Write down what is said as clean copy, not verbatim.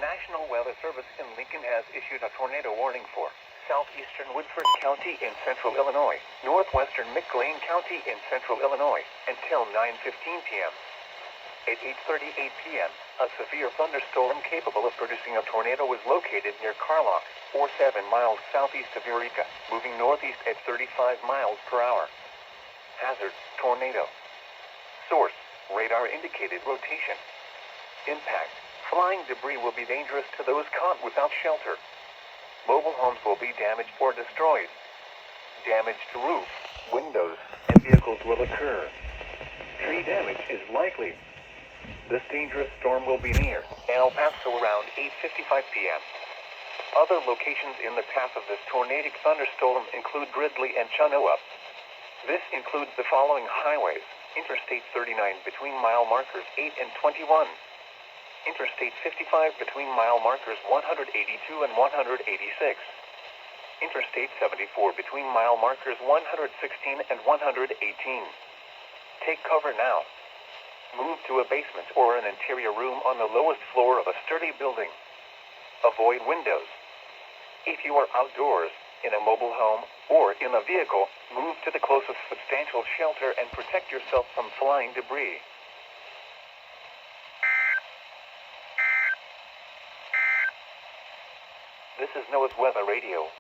National Weather Service in Lincoln has issued a tornado warning for southeastern Woodford County in central Illinois, northwestern McLean County in central Illinois, until 9:15 p.m. At 8:38 p.m., a severe thunderstorm capable of producing a tornado was located near Carlock, or 7 miles southeast of Eureka, moving northeast at 35 miles per hour. Hazard: tornado. Source: radar indicated rotation. Impact: flying debris will be dangerous to those caught without shelter. Mobile homes will be damaged or destroyed. Damage to roof, windows, and vehicles will occur. Tree damage is likely. This dangerous storm will be near El Paso around 8:55 p.m. Other locations in the path of this tornadic thunderstorm include Gridley and Chanoa. This includes the following highways: Interstate 39 between mile markers 8 and 21. Interstate 55 between mile markers 182 and 186. Interstate 74 between mile markers 116 and 118. Take cover now. Move to a basement or an interior room on the lowest floor of a sturdy building. Avoid windows. If you are outdoors, in a mobile home, or in a vehicle, move to the closest substantial shelter and protect yourself from flying debris. This is NOAA's Weather Radio.